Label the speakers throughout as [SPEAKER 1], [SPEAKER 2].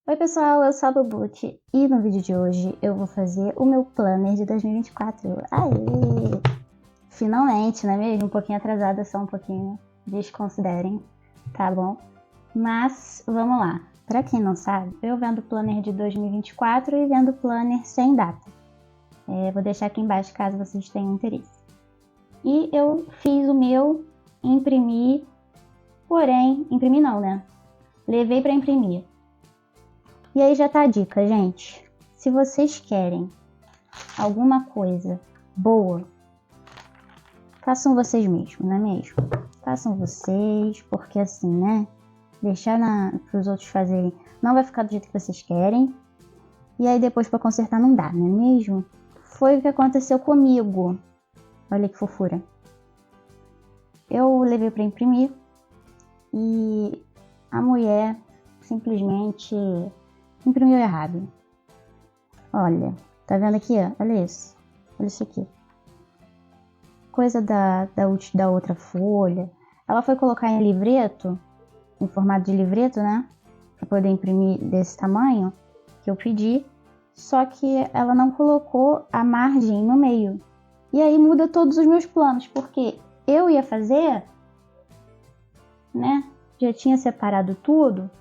[SPEAKER 1] Oi pessoal, eu sou a Bubute e no vídeo de hoje eu vou fazer o meu planner de 2024. Aê! Finalmente, não é mesmo? Um pouquinho atrasada, só um pouquinho, desconsiderem, tá bom? Mas vamos lá. Pra quem não sabe, eu vendo planner de 2024 e vendo planner sem data. Vou deixar aqui embaixo caso vocês tenham interesse. E eu fiz o meu, imprimi, porém, imprimi não, né? Levei pra imprimir. E aí já tá a dica, gente. Se vocês querem alguma coisa boa, façam vocês mesmos, não é mesmo? Façam vocês, porque assim, né? Deixar para os outros fazerem não vai ficar do jeito que vocês querem. E aí depois para consertar não dá, não é mesmo? Foi o que aconteceu comigo. Olha que fofura. Eu levei para imprimir e a mulher simplesmente imprimiu errado. Olha, tá vendo aqui? Olha isso. Olha isso aqui. Coisa da outra folha. Ela foi colocar em livreto, em formato de livreto, né? Pra poder imprimir desse tamanho, que eu pedi. Só que ela não colocou a margem no meio. E aí muda todos os meus planos, porque eu ia fazer, né? Já tinha separado tudo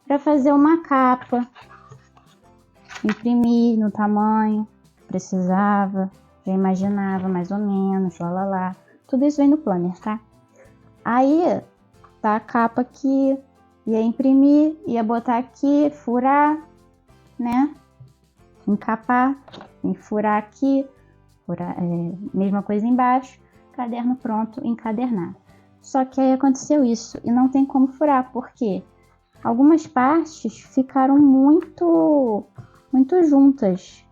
[SPEAKER 1] para fazer uma capa. Imprimir no tamanho que precisava, já imaginava mais ou menos, lá. Tudo isso vem no planner, tá? Aí tá a capa aqui, ia imprimir, ia botar aqui, furar, né? Encapar, furar aqui, furar, mesma coisa embaixo, caderno pronto, encadernar. Só que aí aconteceu isso e não tem como furar, porque algumas partes ficaram muito juntas.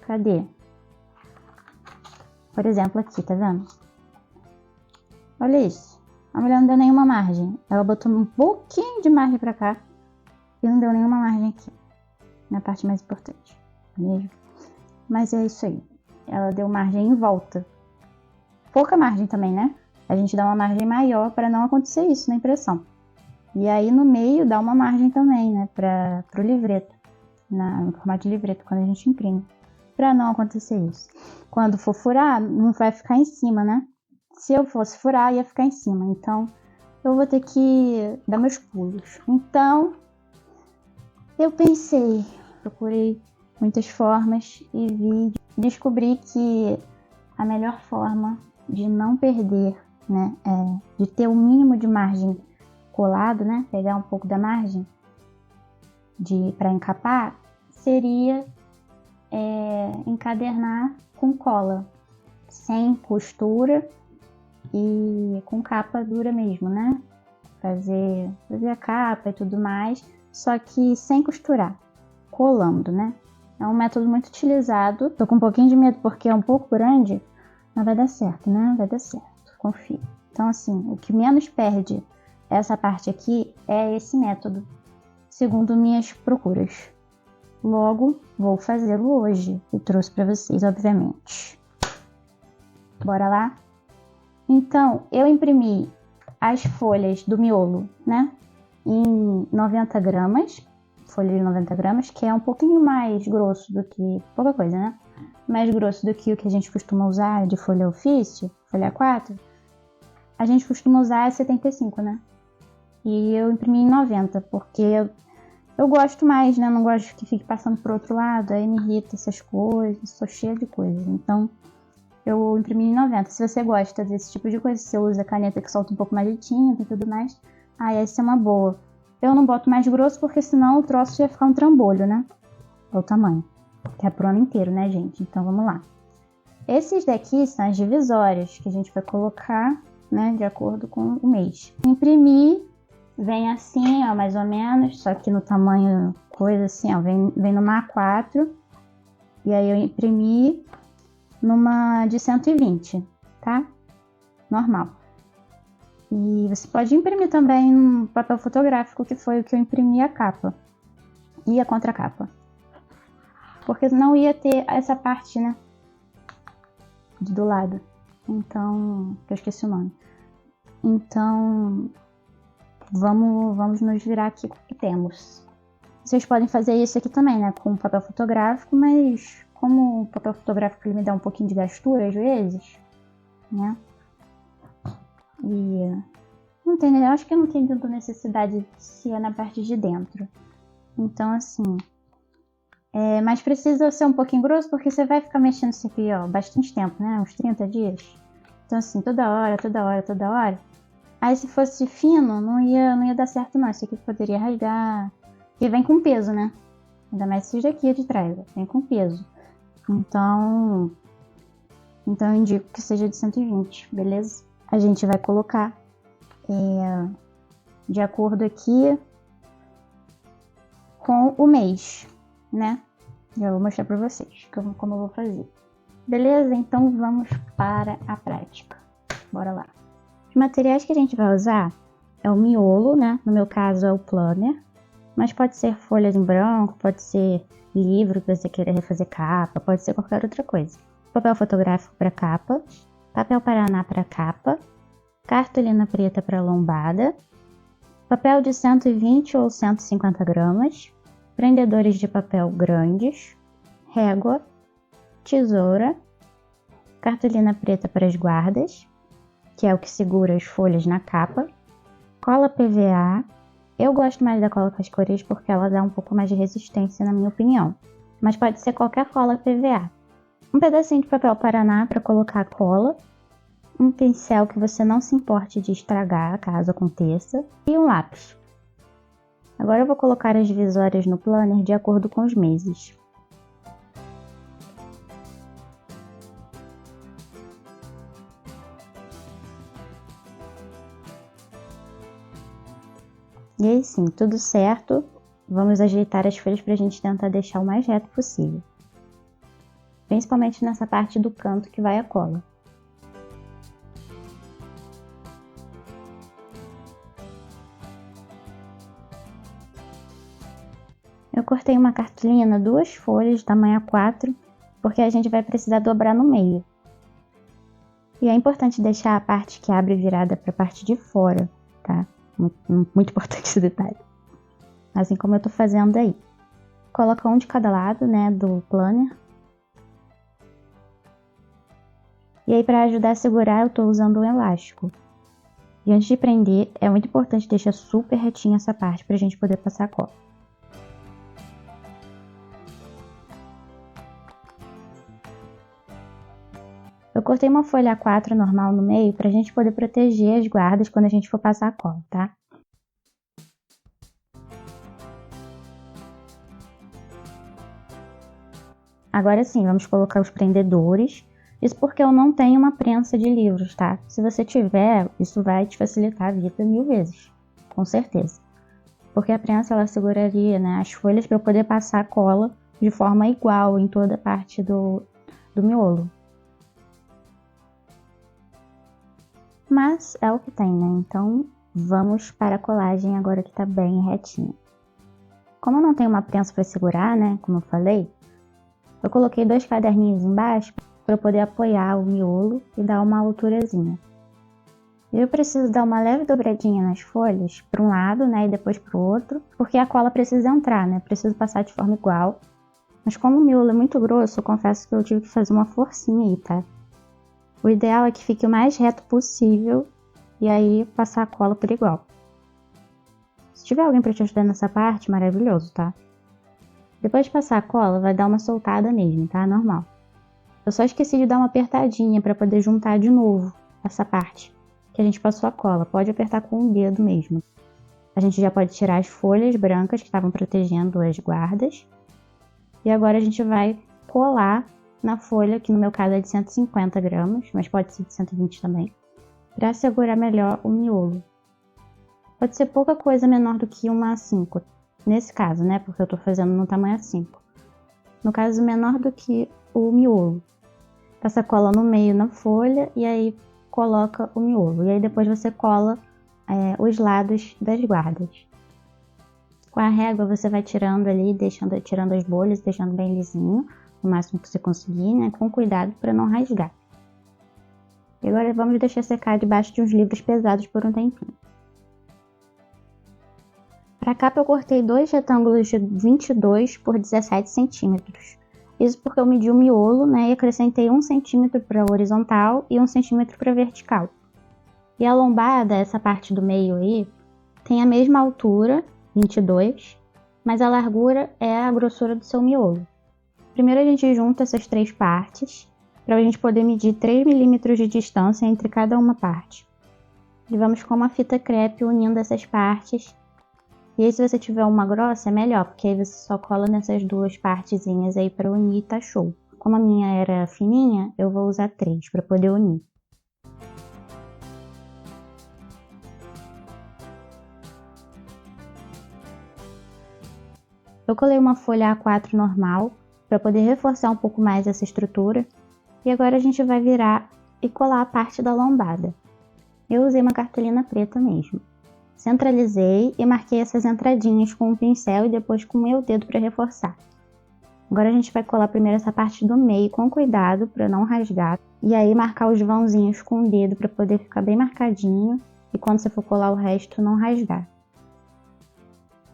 [SPEAKER 1] Cadê? Por exemplo, aqui, tá vendo? Olha isso. A mulher não deu nenhuma margem. Ela botou um pouquinho de margem pra cá e não deu nenhuma margem aqui. Na parte mais importante. Mesmo. Mas é isso aí. Ela deu margem em volta. Pouca margem também, né? A gente dá uma margem maior para não acontecer isso na impressão. E aí no meio dá uma margem também, né? Pro livreto. No formato de livreto, quando a gente imprime. Para não acontecer isso. Quando for furar, não vai ficar em cima, né? Se eu fosse furar, ia ficar em cima. Então, eu vou ter que dar meus pulos. Então, eu pensei, procurei muitas formas e descobri que a melhor forma de não perder, né? De ter o mínimo de margem colado, né? Pegar um pouco da margem para encapar, seria encadernar com cola, sem costura e com capa dura mesmo, né? Fazer a capa e tudo mais, só que sem costurar, colando, né? É um método muito utilizado. Tô com um pouquinho de medo porque é um pouco grande, mas vai dar certo, né? Vai dar certo, confio. Então, assim, o que menos perde essa parte aqui é esse método, segundo minhas procuras. Logo, vou fazê-lo hoje e trouxe para vocês, obviamente. Bora lá? Então, eu imprimi as folhas do miolo, né? Em 90 gramas, folha de 90 gramas, que é um pouquinho mais grosso do que... pouca coisa, né? Mais grosso do que o que a gente costuma usar de folha ofício, folha 4. A gente costuma usar 75, né? E eu imprimi em 90, porque eu gosto mais, né? Não gosto que fique passando pro outro lado, aí me irrita essas coisas, sou cheia de coisas. Então, eu imprimi em 90. Se você gosta desse tipo de coisa, se você usa caneta que solta um pouco mais de tinta e tudo mais, aí essa é uma boa. Eu não boto mais grosso, porque senão o troço ia ficar um trambolho, né? É o tamanho. Que é pro ano inteiro, né, gente? Então, vamos lá. Esses daqui são as divisórias, que a gente vai colocar, né, de acordo com o mês. Imprimir. Vem assim, ó, mais ou menos, só que no tamanho, coisa assim, ó, vem numa A4. E aí eu imprimi numa de 120, tá? Normal. E você pode imprimir também um papel fotográfico, que foi o que eu imprimi a capa. E a contracapa. Porque não ia ter essa parte, né? Do lado. Então, eu esqueci o nome. Então... vamos nos virar aqui com o que temos. Vocês podem fazer isso aqui também, né, com papel fotográfico, mas como o papel fotográfico ele me dá um pouquinho de gastura às vezes, né? E não tem, eu acho que não tem tanta necessidade se é na parte de dentro. Então, assim, mas precisa ser um pouquinho grosso, porque você vai ficar mexendo isso aqui, ó, bastante tempo, né? Uns 30 dias. Então, assim, toda hora. Aí, se fosse fino, não ia dar certo, não. Isso aqui poderia rasgar. E vem com peso, né? Ainda mais esses daqui de trás, vem com peso. Então eu indico que seja de 120, beleza? A gente vai colocar de acordo aqui com o mês, né? Já vou mostrar pra vocês como eu vou fazer. Beleza? Então vamos para a prática. Bora lá. Os materiais que a gente vai usar é o miolo, né? No meu caso é o planner. Mas pode ser folhas em branco, pode ser livro que você queira refazer capa, pode ser qualquer outra coisa. Papel fotográfico para capa, papel paraná para capa, cartolina preta para lombada, papel de 120 ou 150 gramas, prendedores de papel grandes, régua, tesoura, cartolina preta para as guardas, que é o que segura as folhas na capa, cola PVA. Eu gosto mais da cola com as cores porque ela dá um pouco mais de resistência, na minha opinião. Mas pode ser qualquer cola PVA. Um pedacinho de papel paraná para colocar a cola. Um pincel que você não se importe de estragar, caso aconteça. E um lápis. Agora eu vou colocar as divisórias no planner de acordo com os meses. E aí sim, tudo certo. Vamos ajeitar as folhas para a gente tentar deixar o mais reto possível. Principalmente nessa parte do canto que vai a cola. Eu cortei uma cartolina, 2 folhas, tamanho A4, porque a gente vai precisar dobrar no meio. E é importante deixar a parte que abre virada para a parte de fora, tá? Muito importante esse detalhe. Assim como eu tô fazendo aí. Coloca um de cada lado, né, do planner. E aí, para ajudar a segurar, eu tô usando um elástico. E antes de prender, é muito importante deixar super retinha essa parte pra gente poder passar a cola. Eu cortei uma folha A4 normal no meio pra gente poder proteger as guardas quando a gente for passar a cola, tá? Agora sim, vamos colocar os prendedores. Isso porque eu não tenho uma prensa de livros, tá? Se você tiver, isso vai te facilitar a vida 1000 vezes, com certeza. Porque a prensa, ela seguraria, né, as folhas para eu poder passar a cola de forma igual em toda a parte do miolo. Mas é o que tem, né? Então vamos para a colagem agora que tá bem retinho. Como eu não tenho uma prensa para segurar, né, como eu falei, eu coloquei 2 caderninhos embaixo para eu poder apoiar o miolo e dar uma alturazinha. Eu preciso dar uma leve dobradinha nas folhas, para um lado, né, e depois para o outro, porque a cola precisa entrar, né, preciso passar de forma igual. Mas como o miolo é muito grosso, eu confesso que eu tive que fazer uma forcinha aí, tá? O ideal é que fique o mais reto possível e aí passar a cola por igual. Se tiver alguém para te ajudar nessa parte, maravilhoso, tá? Depois de passar a cola, vai dar uma soltada mesmo, tá? Normal. Eu só esqueci de dar uma apertadinha para poder juntar de novo essa parte que a gente passou a cola. Pode apertar com o dedo mesmo. A gente já pode tirar as folhas brancas que estavam protegendo as guardas. E agora a gente vai colar na folha, que no meu caso é de 150 gramas, mas pode ser de 120 também, para segurar melhor o miolo. Pode ser pouca coisa menor do que uma A5, nesse caso, né, porque eu tô fazendo no tamanho A5. No caso, menor do que o miolo. Passa a cola no meio na folha e aí coloca o miolo. E aí depois você cola os lados das guardas. Com a régua você vai tirando ali, tirando as bolhas, deixando bem lisinho, o máximo que você conseguir, né? Com cuidado para não rasgar. E agora vamos deixar secar debaixo de uns livros pesados por um tempinho. Para a capa eu cortei 2 retângulos de 22 por 17 centímetros. Isso porque eu medi o miolo, né, e acrescentei 1 centímetro para horizontal e 1 centímetro para vertical. E a lombada, essa parte do meio aí, tem a mesma altura, 22, mas a largura é a grossura do seu miolo. Primeiro a gente junta essas 3 partes, para a gente poder medir 3 milímetros de distância entre cada uma parte. E vamos com uma fita crepe unindo essas partes. E aí, se você tiver uma grossa, é melhor, porque aí você só cola nessas 2 partezinhas aí para unir e tá show. Como a minha era fininha, eu vou usar 3 para poder unir. Eu colei uma folha A4 normal, para poder reforçar um pouco mais essa estrutura. E agora a gente vai virar e colar a parte da lombada. Eu usei uma cartolina preta mesmo. Centralizei e marquei essas entradinhas com um pincel e depois com o meu dedo para reforçar. Agora a gente vai colar primeiro essa parte do meio com cuidado para não rasgar. E aí marcar os vãozinhos com o dedo para poder ficar bem marcadinho. E quando você for colar o resto, não rasgar.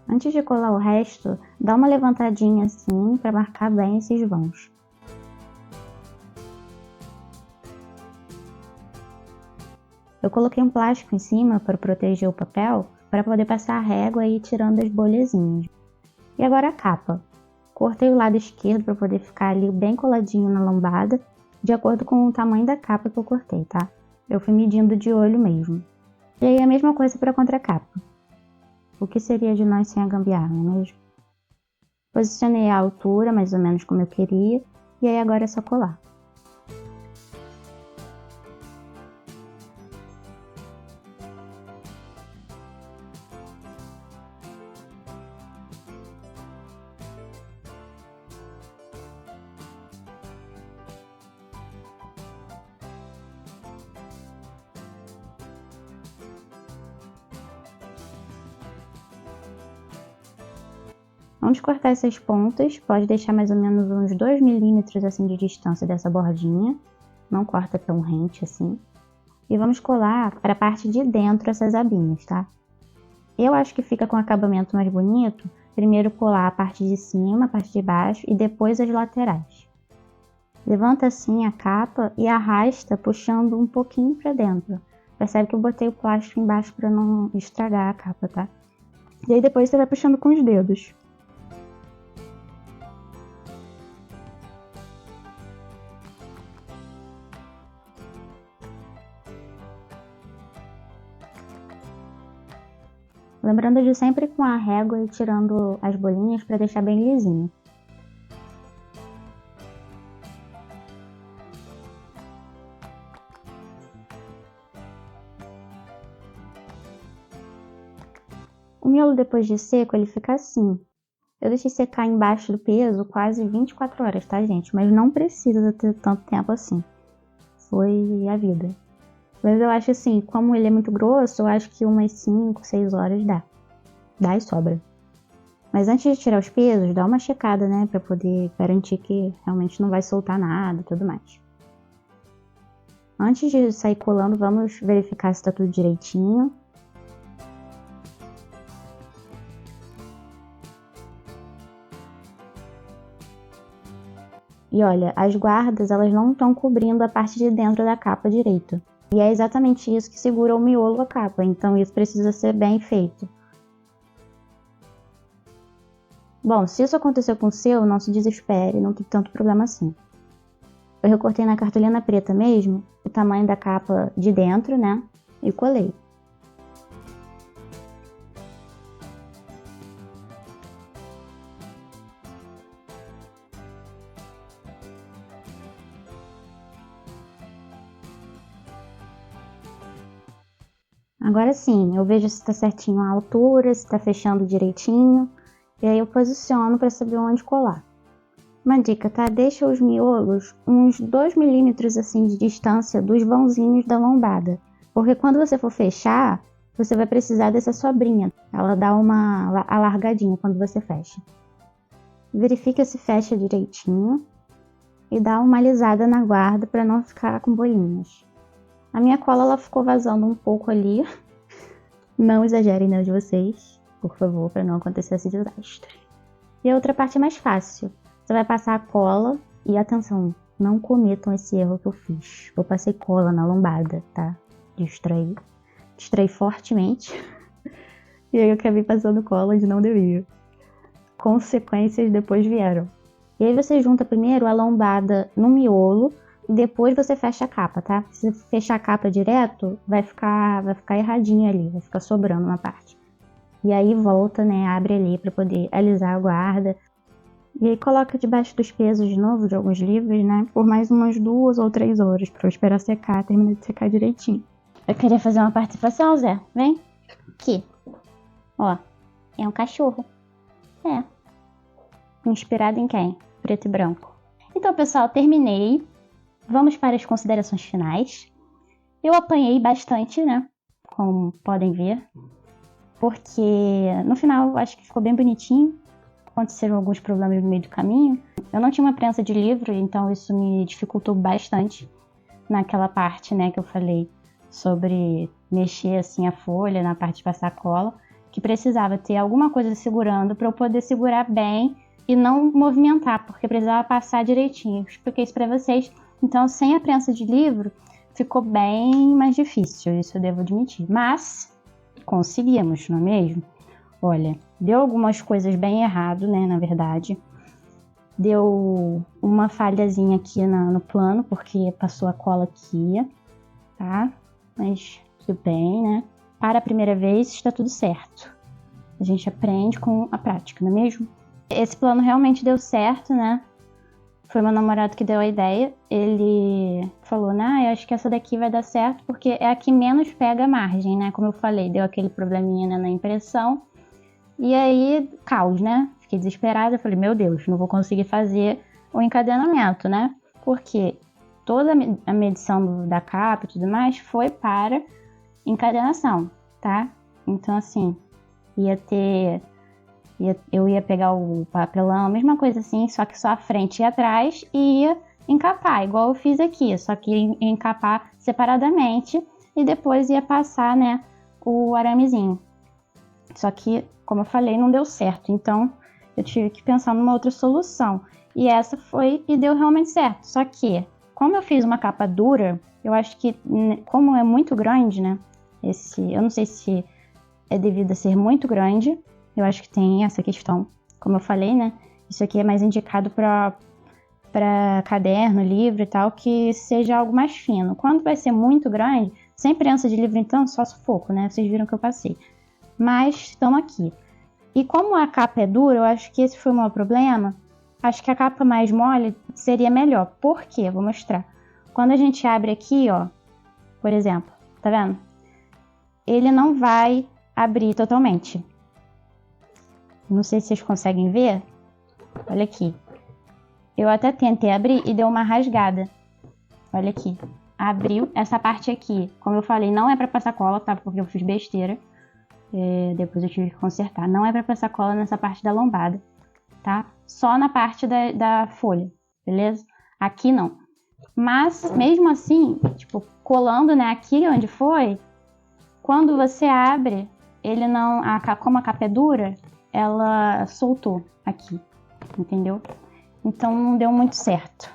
[SPEAKER 1] Antes de colar o resto, dá uma levantadinha assim para marcar bem esses vãos. Eu coloquei um plástico em cima para proteger o papel, para poder passar a régua e ir tirando as bolhazinhas. E agora a capa. Cortei o lado esquerdo para poder ficar ali bem coladinho na lombada, de acordo com o tamanho da capa que eu cortei, tá? Eu fui medindo de olho mesmo. E aí a mesma coisa para a contracapa. O que seria de nós sem a gambiarra, não é mesmo? Posicionei a altura, mais ou menos como eu queria, e aí agora é só colar. Vamos cortar essas pontas, pode deixar mais ou menos uns 2 milímetros assim de distância dessa bordinha, não corta tão rente assim. E vamos colar para a parte de dentro essas abinhas, tá? Eu acho que fica com acabamento mais bonito, primeiro colar a parte de cima, a parte de baixo e depois as laterais. Levanta assim a capa e arrasta puxando um pouquinho para dentro. Percebe que eu botei o plástico embaixo para não estragar a capa, tá? E aí depois você vai puxando com os dedos. Lembrando de sempre com a régua e tirando as bolinhas para deixar bem lisinho. O miolo depois de seco ele fica assim. Eu deixei secar embaixo do peso quase 24 horas, tá, gente? Mas não precisa ter tanto tempo assim. Foi a vida. Mas eu acho assim, como ele é muito grosso, eu acho que umas 5, 6 horas dá. Dá e sobra. Mas antes de tirar os pesos, dá uma checada, né? Pra poder garantir que realmente não vai soltar nada e tudo mais. Antes de sair colando, vamos verificar se tá tudo direitinho. E olha, as guardas, elas não estão cobrindo a parte de dentro da capa direito. E é exatamente isso que segura o miolo da capa, então isso precisa ser bem feito. Bom, se isso aconteceu com o seu, não se desespere, não tem tanto problema assim. Eu recortei na cartolina preta mesmo, o tamanho da capa de dentro, né, e colei. Agora sim, eu vejo se está certinho a altura, se está fechando direitinho, e aí eu posiciono para saber onde colar. Uma dica, tá? Deixa os miolos uns 2 milímetros assim de distância dos vãozinhos da lombada, porque quando você for fechar, você vai precisar dessa sobrinha. Ela dá uma alargadinha quando você fecha. Verifica se fecha direitinho e dá uma alisada na guarda para não ficar com bolinhas. A minha cola ela ficou vazando um pouco ali, não exagerem, né, de vocês. por favor, para não acontecer esse desastre. E a outra parte é mais fácil. Você vai passar a cola e atenção, não cometam esse erro que eu fiz. Eu passei cola na lombada, tá? Distraí fortemente. E aí eu acabei passando cola onde não devia. Consequências depois vieram. E aí você junta primeiro a lombada no miolo e depois você fecha a capa, tá? Se você fechar a capa direto, vai ficar erradinho ali, vai ficar sobrando uma parte. E aí volta, né, abre ali para poder alisar a guarda. E aí coloca debaixo dos pesos de novo de alguns livros, né, por mais umas 2 ou 3 horas para eu esperar secar, terminar de secar direitinho. Eu queria fazer uma participação, Zé. Vem aqui. Ó, é um cachorro. É. Inspirado em quem? Preto e branco. Então, pessoal, terminei. Vamos para as considerações finais. Eu apanhei bastante, né? Como podem ver. Porque no final acho que ficou bem bonitinho. Aconteceram alguns problemas no meio do caminho. Eu não tinha uma prensa de livro, então isso me dificultou bastante naquela parte, né, que eu falei sobre mexer assim a folha na parte de passar cola, que precisava ter alguma coisa segurando para eu poder segurar bem e não movimentar, porque precisava passar direitinho. Eu expliquei isso para vocês. Então, sem a prensa de livro, ficou bem mais difícil, isso eu devo admitir. Mas conseguimos, não é mesmo? Olha, deu algumas coisas bem errado, né, na verdade. Deu uma falhazinha aqui no plano, porque passou a cola aqui, tá? Mas tudo bem, né? Para a primeira vez está tudo certo. A gente aprende com a prática, não é mesmo? Esse plano realmente deu certo, né? Foi meu namorado que deu a ideia. Ele falou, né, eu acho que essa daqui vai dar certo, porque é a que menos pega a margem, né? Como eu falei, deu aquele probleminha, né, na impressão. E aí, caos, né? Fiquei desesperada, falei, meu Deus, não vou conseguir fazer o encadenamento, né? Porque toda a medição da capa e tudo mais foi para encadenação, tá? Então, assim, eu ia pegar o papelão, a mesma coisa assim, só que só a frente e atrás, e ia encapar, igual eu fiz aqui, só que ia encapar separadamente e depois ia passar, né, o aramezinho. Só que, como eu falei, não deu certo, então eu tive que pensar numa outra solução. E essa foi e deu realmente certo. Só que, como eu fiz uma capa dura, eu acho que, como é muito grande, né, eu não sei se é devido a ser muito grande, eu acho que tem essa questão. Como eu falei, né, isso aqui é mais indicado para caderno, livro e tal, que seja algo mais fino. Quando vai ser muito grande, sem prensa de livro, então, só sufoco, né, vocês viram que eu passei. Mas estão aqui. E como a capa é dura, eu acho que esse foi o maior problema. Acho que a capa mais mole seria melhor. Por quê? Vou mostrar. Quando a gente abre aqui, ó, por exemplo, tá vendo? Ele não vai abrir totalmente. Não sei se vocês conseguem ver. Olha aqui. Eu até tentei abrir e deu uma rasgada. Olha aqui. Abriu essa parte aqui. Como eu falei, não é para passar cola, tá? Porque eu fiz besteira. Depois eu tive que consertar. Não é para passar cola nessa parte da lombada, tá? Só na parte da folha, beleza? Aqui não. Mas, mesmo assim, tipo, colando, né, aqui onde foi, quando você abre, ele não... como a capa é dura, ela soltou aqui, entendeu? Então não deu muito certo.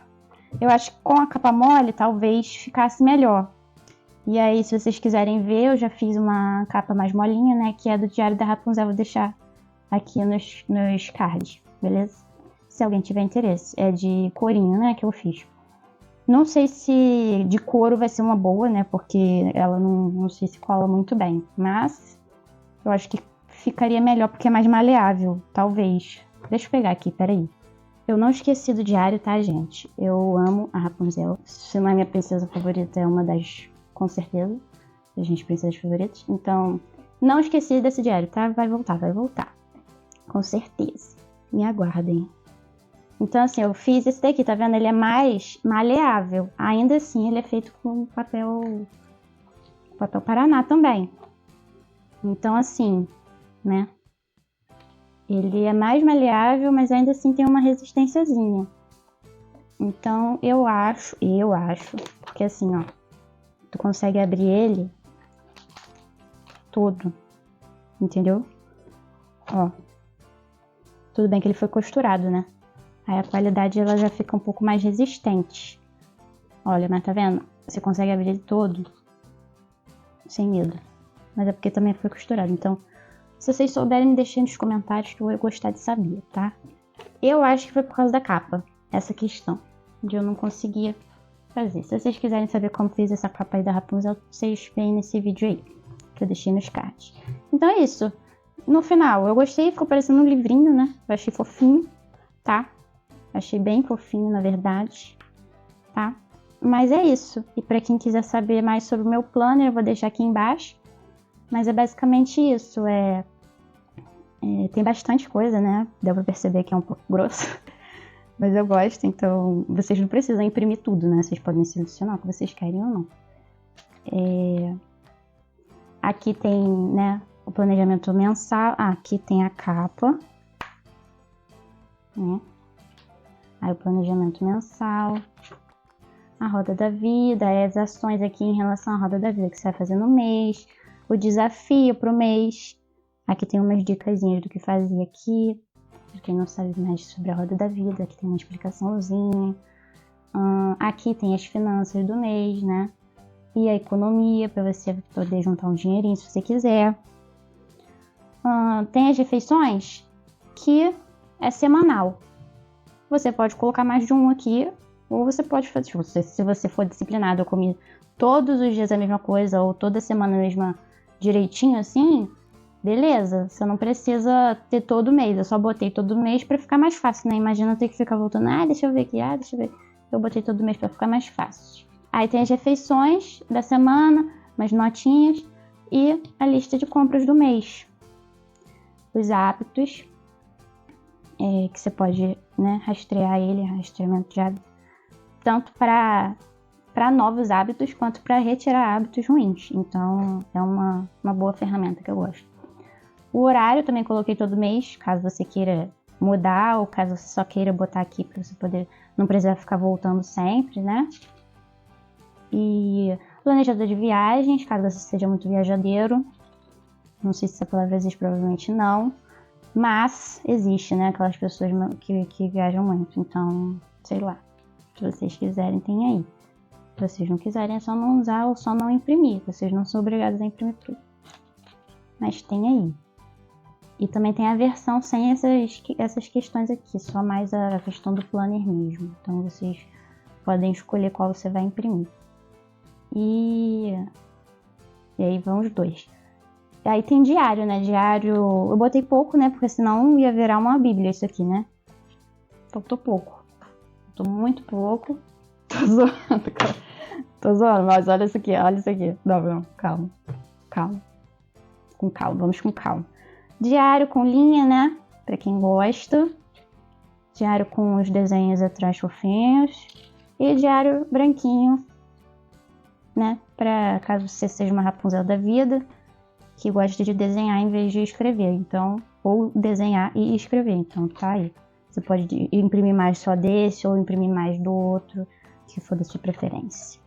[SPEAKER 1] Eu acho que com a capa mole, talvez ficasse melhor. E aí, se vocês quiserem ver, eu já fiz uma capa mais molinha, né? Que é do Diário da Rapunzel, vou deixar aqui nos cards, beleza? Se alguém tiver interesse. É de corinho, né? Que eu fiz. Não sei se de couro vai ser uma boa, né? Porque ela não sei se cola muito bem. Mas eu acho que ficaria melhor porque é mais maleável, talvez. Deixa eu pegar aqui, peraí. Eu não esqueci do diário, tá, gente? Eu amo a Rapunzel. Se não é minha princesa favorita, é uma das... com certeza, das minhas princesas favoritas. Então, não esqueci desse diário, tá? Vai voltar. Com certeza. Me aguardem. Então, assim, eu fiz esse daqui, tá vendo? Ele é mais maleável. Ainda assim, ele é feito com papel Paraná também. Então, assim, né? Ele é mais maleável, mas ainda assim tem uma resistênciazinha. Então, eu acho, porque assim, ó, tu consegue abrir ele todo, entendeu? Ó. Tudo bem que ele foi costurado, né? Aí a qualidade ela já fica um pouco mais resistente. Olha, mas tá vendo? Você consegue abrir ele todo sem medo. Mas é porque também foi costurado. Então, se vocês souberem, me deixem nos comentários que eu vou gostar de saber, tá? Eu acho que foi por causa da capa, essa questão, de eu não conseguir fazer. Se vocês quiserem saber como fiz essa capa aí da Rapunzel, vocês veem nesse vídeo aí, que eu deixei nos cards. Então é isso. No final, eu gostei, ficou parecendo um livrinho, né? Eu achei fofinho, tá? Achei bem fofinho, na verdade, tá? Mas é isso. E pra quem quiser saber mais sobre o meu planner, eu vou deixar aqui embaixo. Mas é basicamente isso. Tem bastante coisa, né? Deu pra perceber que é um pouco grosso. Mas eu gosto, então vocês não precisam imprimir tudo, né? Vocês podem selecionar o que vocês querem ou não. Aqui tem, né, o planejamento mensal. Aqui tem a capa. Né? Aí o planejamento mensal. A roda da vida, as ações aqui em relação à roda da vida que você vai fazer no mês. O desafio pro mês. Aqui tem umas dicasinhas do que fazer aqui. Pra quem não sabe mais sobre a roda da vida, aqui tem uma explicaçãozinha. Aqui tem as finanças do mês, né? E a economia, para você poder juntar um dinheirinho se você quiser. Tem as refeições, que é semanal. Você pode colocar mais de um aqui, ou você pode fazer, se você for disciplinado, eu comi todos os dias a mesma coisa, ou toda semana a mesma direitinho assim, beleza, você não precisa ter todo mês, eu só botei todo mês pra ficar mais fácil, né? Imagina ter que ficar voltando, deixa eu ver aqui, deixa eu ver. Eu botei todo mês pra ficar mais fácil. Aí tem as refeições da semana, umas notinhas e a lista de compras do mês. Os hábitos, que você pode, né, rastrear ele, rastreamento de hábitos, tanto para novos hábitos quanto para retirar hábitos ruins. Então é uma boa ferramenta que eu gosto. O horário também coloquei todo mês, caso você queira mudar ou caso você só queira botar aqui para você poder, não precisar ficar voltando sempre, né? E planejador de viagens, caso você seja muito viajadeiro. Não sei se essa palavra existe, provavelmente não. Mas existe, né? Aquelas pessoas que viajam muito. Então, sei lá. Se vocês quiserem, tem aí. Se vocês não quiserem, é só não usar ou só não imprimir. Vocês não são obrigados a imprimir tudo. Mas tem aí. E também tem a versão sem essas questões aqui. Só mais a questão do planner mesmo. Então, vocês podem escolher qual você vai imprimir. E aí vão os dois. Aí tem diário, né? Diário... Eu botei pouco, né? Porque senão ia virar uma bíblia isso aqui, né? Faltou pouco. Faltou muito pouco. Tô zoando, cara. Tô zoando, mas olha isso aqui, olha isso aqui. Não, calma. Calma. Com calma, vamos com calma. Diário com linha, né? Pra quem gosta. Diário com os desenhos atrás fofinhos. E diário branquinho, né? Pra caso você seja uma Rapunzel da vida, que gosta de desenhar em vez de escrever. Então, ou desenhar e escrever. Então, tá aí. Você pode imprimir mais só desse ou imprimir mais do outro, que for da sua preferência.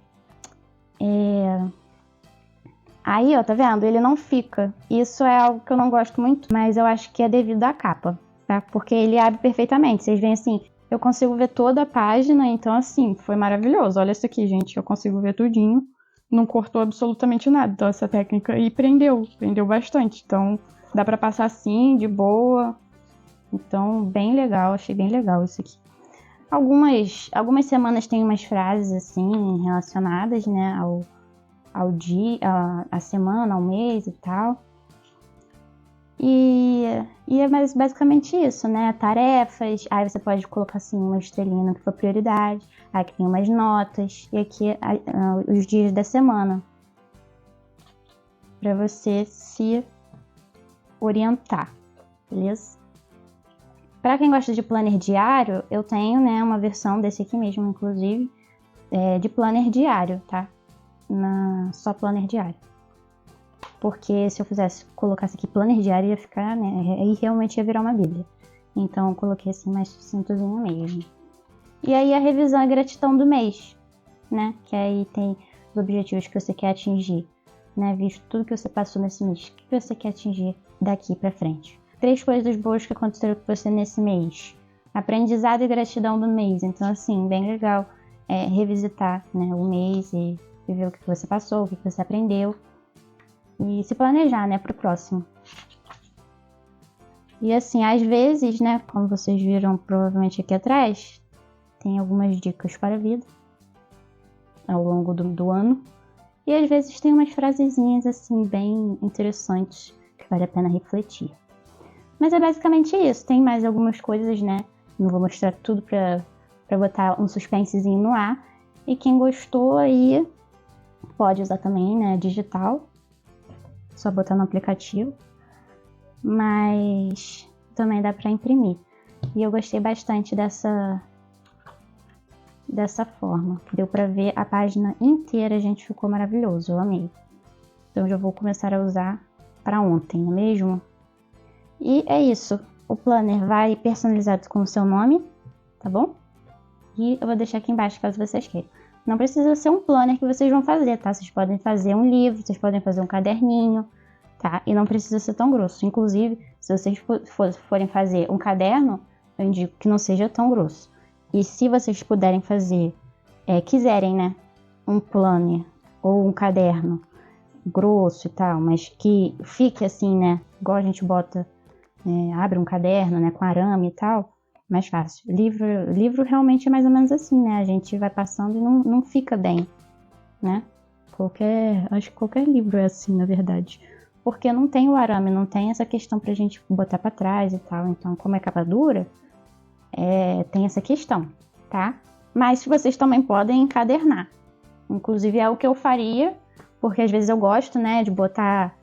[SPEAKER 1] Aí, ó, tá vendo? Ele não fica. Isso é algo que eu não gosto muito, mas eu acho que é devido à capa, tá? Porque ele abre perfeitamente. Vocês veem assim, eu consigo ver toda a página, então assim, foi maravilhoso. Olha isso aqui, gente, eu consigo ver tudinho. Não cortou absolutamente nada. Então essa técnica aí prendeu bastante. Então dá pra passar assim, de boa. Então, bem legal, achei bem legal isso aqui. Algumas semanas tem umas frases assim relacionadas, né, ao dia, a semana, ao mês e tal. E é basicamente isso, né? Tarefas, aí você pode colocar assim uma estrelinha no que for prioridade. Aqui tem umas notas e aqui os dias da semana para você se orientar, beleza? Para quem gosta de planner diário, eu tenho, né, uma versão desse aqui mesmo, inclusive, de planner diário, tá? Só planner diário. Porque se eu colocasse aqui planner diário, ia ficar, né, aí realmente ia virar uma bíblia. Então eu coloquei assim mais sucintozinho mesmo. E aí a revisão e gratidão do mês, né? Que aí tem os objetivos que você quer atingir, né? Visto tudo que você passou nesse mês, o que você quer atingir daqui pra frente. 3 coisas boas que aconteceram com você nesse mês. Aprendizado e gratidão do mês. Então, assim, bem legal revisitar, né, o mês e ver o que você passou, o que você aprendeu. E se planejar, né, pro próximo. E assim, às vezes, né, como vocês viram provavelmente aqui atrás, tem algumas dicas para a vida ao longo do ano. E às vezes tem umas frasezinhas assim bem interessantes que vale a pena refletir. Mas é basicamente isso. Tem mais algumas coisas, né? Não vou mostrar tudo pra botar um suspensezinho no ar. E quem gostou aí pode usar também, né? Digital. Só botar no aplicativo. Mas também dá pra imprimir. E eu gostei bastante dessa forma. Deu pra ver a página inteira, gente, ficou maravilhoso, eu amei. Então já vou começar a usar para ontem, não é mesmo? E é isso, o planner vai personalizado com o seu nome, tá bom? E eu vou deixar aqui embaixo caso vocês queiram. Não precisa ser um planner que vocês vão fazer, tá? Vocês podem fazer um livro, vocês podem fazer um caderninho, tá? E não precisa ser tão grosso. Inclusive, se vocês forem fazer um caderno, eu indico que não seja tão grosso. E se vocês puderem fazer, quiserem, né, um planner ou um caderno grosso e tal, mas que fique assim, né, igual a gente bota, abre um caderno, né, com arame e tal, mais fácil. Livro realmente é mais ou menos assim, né, a gente vai passando e não fica bem, né. Acho que qualquer livro é assim, na verdade. Porque não tem o arame, não tem essa questão pra gente botar pra trás e tal. Então, como é capa dura, tem essa questão, tá? Mas vocês também podem encadernar. Inclusive é o que eu faria, porque às vezes eu gosto, né, de botar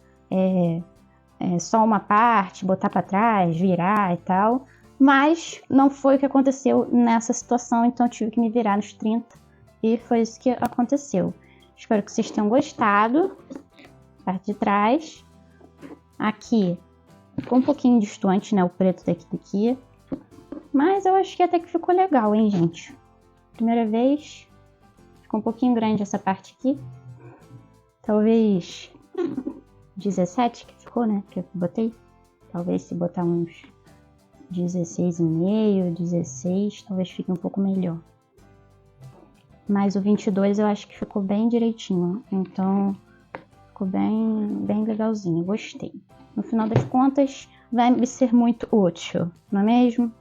[SPEAKER 1] só uma parte, botar pra trás, virar e tal. Mas não foi o que aconteceu nessa situação, então eu tive que me virar nos 30. E foi isso que aconteceu. Espero que vocês tenham gostado. Parte de trás. Aqui ficou um pouquinho distante, né, o preto daqui. Mas eu acho que até que ficou legal, hein, gente? Primeira vez. Ficou um pouquinho grande essa parte aqui. Talvez 17 que ficou, né? Que eu botei. Talvez se botar uns 16,5, 16, talvez fique um pouco melhor. Mas o 22 eu acho que ficou bem direitinho. Então, ficou bem legalzinho. Gostei. No final das contas, vai me ser muito útil, não é mesmo?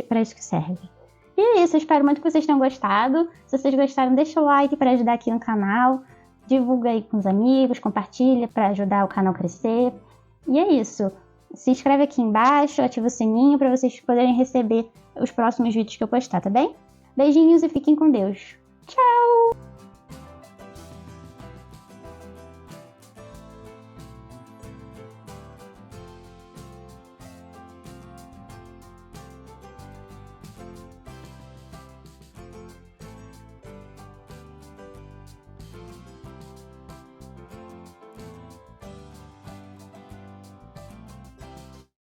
[SPEAKER 1] Para isso que serve. E é isso, eu espero muito que vocês tenham gostado. Se vocês gostaram, deixa o like para ajudar aqui no canal. Divulga aí com os amigos, compartilha para ajudar o canal a crescer. E é isso. Se inscreve aqui embaixo, ativa o sininho para vocês poderem receber os próximos vídeos que eu postar, tá bem? Beijinhos e fiquem com Deus. Tchau!